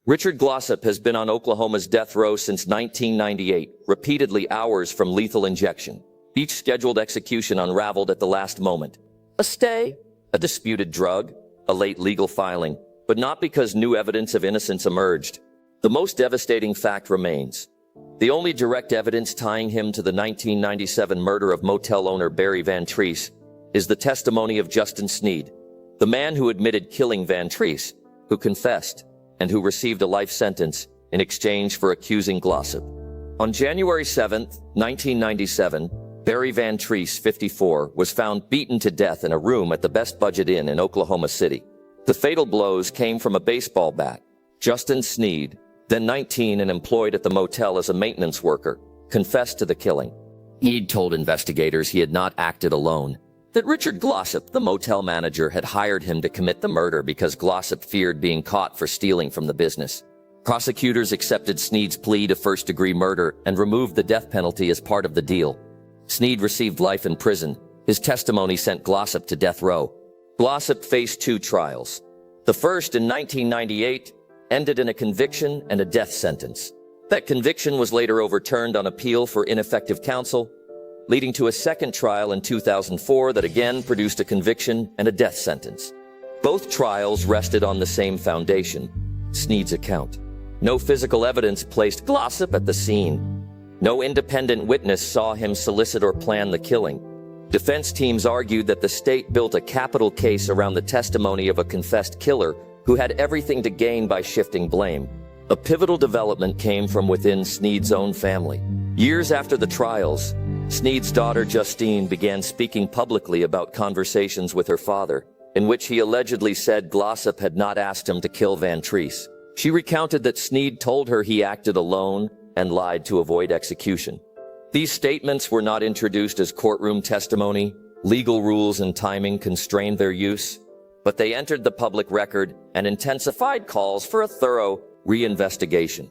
Richard Glossip has been on Oklahoma's death row since 1998, repeatedly hours from lethal injection. Each scheduled execution unraveled at the last moment. A stay, a disputed drug, a late legal filing, but not because new evidence of innocence emerged. The most devastating fact remains. The only direct evidence tying him to the 1997 murder of motel owner Barry Van Treese is the testimony of Justin Sneed, the man who admitted killing Van Treese, who confessed, and who received a life sentence in exchange for accusing Glossip. On January 7, 1997, Barry Van Treese, 54, was found beaten to death in a room at the Best Budget Inn in Oklahoma City. The fatal blows came from a baseball bat. Justin Sneed, then 19 and employed at the motel as a maintenance worker, confessed to the killing. He'd told investigators he had not acted alone, that Richard Glossip, the motel manager, had hired him to commit the murder because Glossip feared being caught for stealing from the business. Prosecutors accepted Sneed's plea to first-degree murder and removed the death penalty as part of the deal. Sneed received life in prison. His testimony sent Glossip to death row. Glossip faced 2 trials. The first, in 1998, ended in a conviction and a death sentence. That conviction was later overturned on appeal for ineffective counsel, leading to a second trial in 2004 that again produced a conviction and a death sentence. Both trials rested on the same foundation, Sneed's account. No physical evidence placed Glossip at the scene. No independent witness saw him solicit or plan the killing. Defense teams argued that the state built a capital case around the testimony of a confessed killer who had everything to gain by shifting blame. A pivotal development came from within Sneed's own family. Years after the trials, Sneed's daughter Justine began speaking publicly about conversations with her father, in which he allegedly said Glossip had not asked him to kill Van Treese. She recounted that Sneed told her he acted alone and lied to avoid execution. These statements were not introduced as courtroom testimony. Legal rules and timing constrained their use, but they entered the public record and intensified calls for a thorough reinvestigation.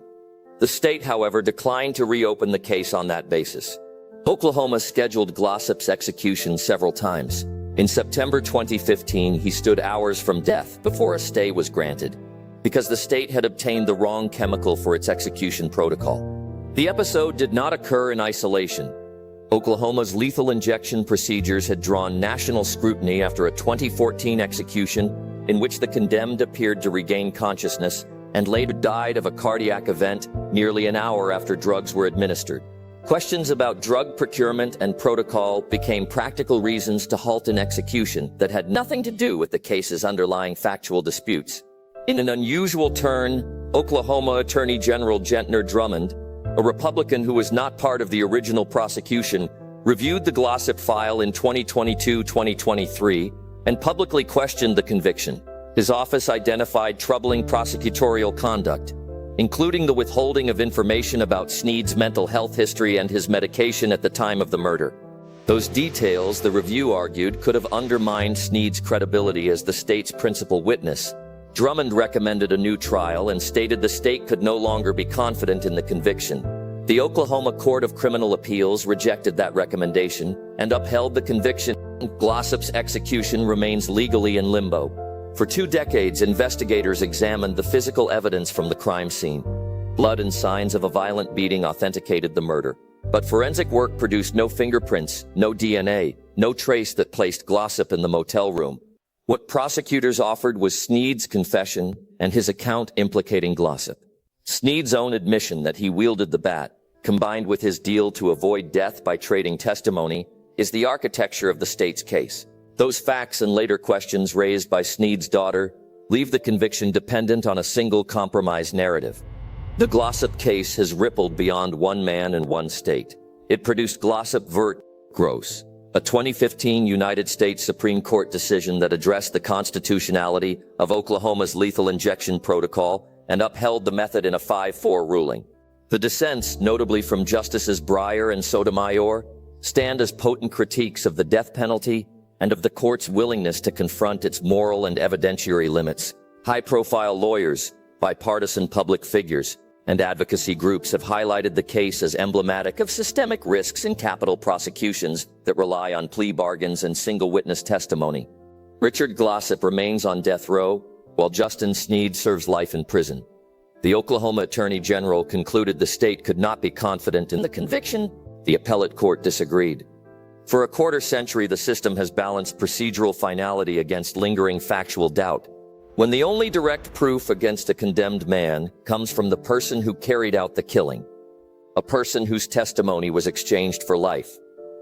The state, however, declined to reopen the case on that basis. Oklahoma scheduled Glossip's execution several times. In September 2015, he stood hours from death before a stay was granted, because the state had obtained the wrong chemical for its execution protocol. The episode did not occur in isolation. Oklahoma's lethal injection procedures had drawn national scrutiny after a 2014 execution in which the condemned appeared to regain consciousness and later died of a cardiac event nearly an hour after drugs were administered. Questions about drug procurement and protocol became practical reasons to halt an execution that had nothing to do with the case's underlying factual disputes. In an unusual turn, Oklahoma Attorney General Gentner Drummond, a Republican who was not part of the original prosecution, reviewed the Glossip file in 2022-2023 and publicly questioned the conviction. His office identified troubling prosecutorial conduct, including the withholding of information about Sneed's mental health history and his medication at the time of the murder. Those details, the review argued, could have undermined Sneed's credibility as the state's principal witness. Drummond recommended a new trial and stated the state could no longer be confident in the conviction. The Oklahoma Court of Criminal Appeals rejected that recommendation and upheld the conviction. Glossip's execution remains legally in limbo. For 2 decades, investigators examined the physical evidence from the crime scene. Blood and signs of a violent beating authenticated the murder. But forensic work produced no fingerprints, no DNA, no trace that placed Glossip in the motel room. What prosecutors offered was Sneed's confession and his account implicating Glossip. Sneed's own admission that he wielded the bat, combined with his deal to avoid death by trading testimony, is the architecture of the state's case. Those facts and later questions raised by Sneed's daughter leave the conviction dependent on a single compromise narrative. The Glossip case has rippled beyond one man and one state. It produced Glossip vert. Gross, a 2015 United States Supreme Court decision that addressed the constitutionality of Oklahoma's lethal injection protocol and upheld the method in a 5-4 ruling. The dissents, notably from Justices Breyer and Sotomayor, stand as potent critiques of the death penalty and of the court's willingness to confront its moral and evidentiary limits. High-profile lawyers, bipartisan public figures, and advocacy groups have highlighted the case as emblematic of systemic risks in capital prosecutions that rely on plea bargains and single-witness testimony. Richard Glossip remains on death row, while Justin Sneed serves life in prison. The Oklahoma Attorney General concluded the state could not be confident in the conviction. The appellate court disagreed. For a quarter century, the system has balanced procedural finality against lingering factual doubt. When the only direct proof against a condemned man comes from the person who carried out the killing, a person whose testimony was exchanged for life,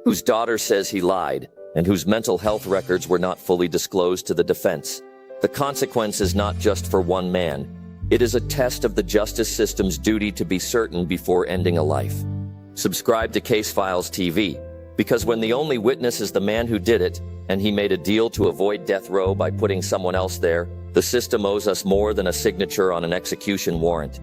whose daughter says he lied, and whose mental health records were not fully disclosed to the defense, the consequence is not just for one man. It is a test of the justice system's duty to be certain before ending a life. Subscribe to Case Files TV, because when the only witness is the man who did it, and he made a deal to avoid death row by putting someone else there, the system owes us more than a signature on an execution warrant.